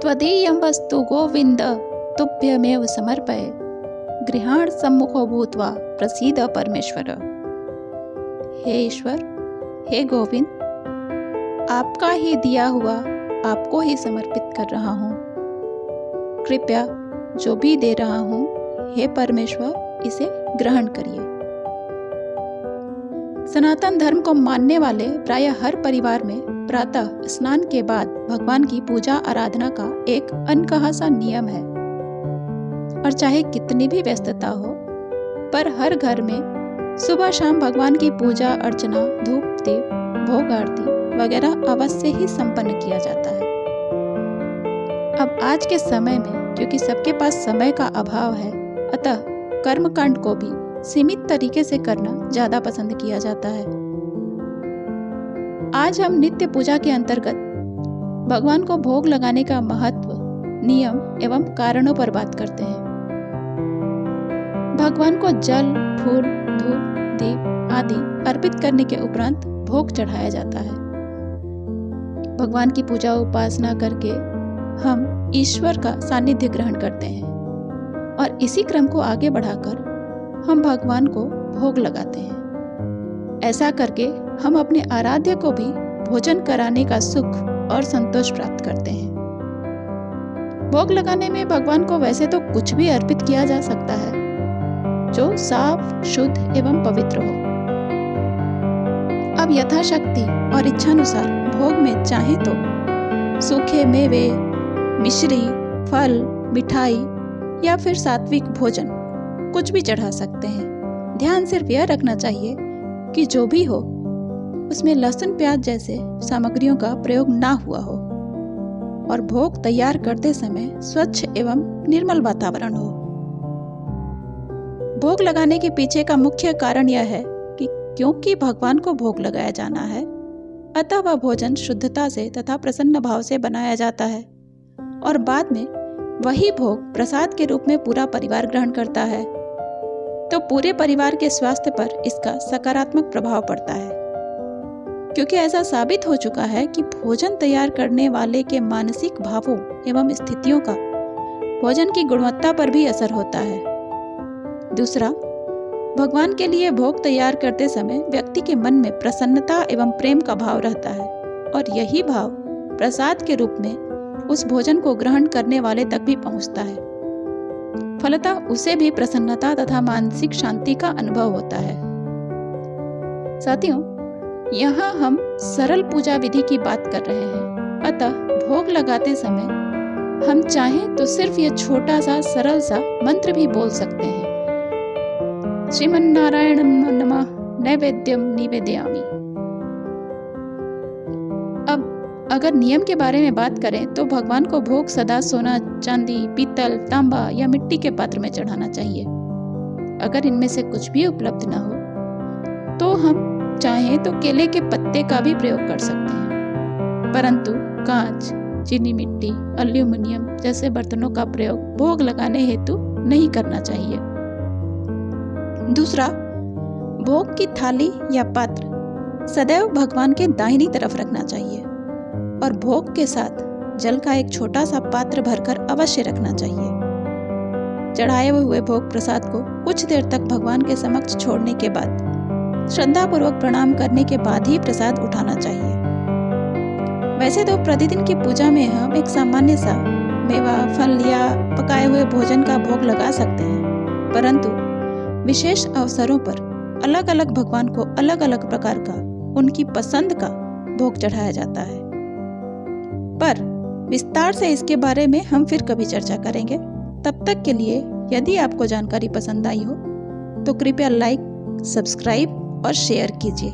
त्वदीयं वस्तु गोविन्द तुभ्यमेव समर्पये गृहाण सम्मुखो भूत्वा प्रसीद परमेश्वर। हे ईश्वर, हे गोविंद, आपका ही दिया हुआ आपको ही समर्पित कर रहा हूँ। कृपया जो भी दे रहा हूँ, हे परमेश्वर, इसे ग्रहण करिए। सनातन धर्म को मानने वाले प्रायः हर परिवार में प्रातः स्नान के बाद भगवान की पूजा आराधना का एक अनकहा सा नियम है। और चाहे कितनी भी व्यस्तता हो, पर हर घर में सुबह शाम भगवान की पूजा अर्चना, धूप दीप, भोग आरती वगैरह अवश्य ही संपन्न किया जाता है। अब आज के समय में क्योंकि सबके पास समय का अभाव है, अतः कर्मकांड को भी सीमित तरीके से करना ज्यादा पसंद किया जाता है। आज हम नित्य पूजा के अंतर्गत भगवान को भोग लगाने का महत्व, नियम एवं कारणों पर बात करते हैं। भगवान को जल, फूल, धूप, दीप आदि अर्पित करने के उपरांत भोग चढ़ाया जाता है। भगवान की पूजा उपासना करके हम ईश्वर का सानिध्य ग्रहण करते हैं और इसी क्रम को आगे बढ़ाकर हम भगवान को भोग लगाते हैं। ऐसा करके हम अपने आराध्य को भी भोजन कराने का सुख और संतोष प्राप्त करते हैं। भोग लगाने में भगवान को वैसे तो कुछ भी अर्पित किया जा सकता है जो साफ, शुद्ध एवं पवित्र हो। अब यथाशक्ति और इच्छानुसार भोग में चाहे तो सूखे मेवे, मिश्री, फल, मिठाई या फिर सात्विक भोजन कुछ भी चढ़ा सकते हैं। ध्यान सिर्फ यह रखना चाहिए कि जो भी हो उसमें लहसुन, प्याज जैसे सामग्रियों का प्रयोग ना हुआ हो और भोग तैयार करते समय स्वच्छ एवं निर्मल वातावरण हो। भोग लगाने के पीछे का मुख्य कारण यह है कि क्योंकि भगवान को भोग लगाया जाना है, अतः वह भोजन शुद्धता से तथा प्रसन्न भाव से बनाया जाता है और बाद में वही भोग प्रसाद के रूप में पूरा परिवार ग्रहण करता है, तो पूरे परिवार के स्वास्थ्य पर इसका सकारात्मक प्रभाव पड़ता है। क्योंकि ऐसा साबित हो चुका है कि भोजन तैयार करने वाले के मानसिक भावों एवं स्थितियों का भोजन की गुणवत्ता पर भी असर होता है। दूसरा, भगवान के लिए भोग तैयार करते समय व्यक्ति के मन में प्रसन्नता एवं प्रेम का भाव रहता है और यही भाव प्रसाद के रूप में उस भोजन को ग्रहण करने वाले तक भी पहुंचता है। फलतः उसे भी प्रसन्नता तथा मानसिक शांति का अनुभव होता है। साथियों, यहाँ हम सरल पूजा विधि की बात कर रहे हैं, अतः भोग लगाते समय हम चाहें तो सिर्फ यह छोटा सा सरल सा मंत्र भी बोल सकते हैं। श्रीमन्नारायणं नमः नैवेद्यम निवेदयामि। अब अगर नियम के बारे में बात करें तो भगवान को भोग सदा सोना, चांदी, पीतल, तांबा या मिट्टी के पात्र में चढ़ाना चाहिए। अगर इनमें से कुछ भी उपलब्ध न हो तो हम चाहें तो केले के पत्ते का भी प्रयोग कर सकते हैं, परंतु कांच, चीनी मिट्टी, एल्यूमिनियम जैसे बर्तनों का प्रयोग भोग लगाने हेतु नहीं करना चाहिए। दूसरा, भोग की थाली या पात्र सदैव भगवान के दाहिनी तरफ रखना चाहिए और भोग के साथ जल का एक छोटा सा पात्र भरकर अवश्य रखना चाहिए। चढ़ाए हुए भोग प्रसाद को कुछ देर तक भगवान के समक्ष छोड़ने के बाद श्रद्धापूर्वक प्रणाम करने के बाद ही प्रसाद उठाना चाहिए। वैसे तो प्रतिदिन की पूजा में हम एक सामान्य सा मेवा, फल या पकाए हुए भोजन का भोग लगा सकते हैं, परंतु विशेष अवसरों पर अलग अलग भगवान को अलग अलग प्रकार का, उनकी पसंद का भोग चढ़ाया जाता है। पर विस्तार से इसके बारे में हम फिर कभी चर्चा करेंगे। तब तक के लिए यदि आपको जानकारी पसंद आई हो तो कृपया लाइक, सब्सक्राइब और शेयर कीजिए।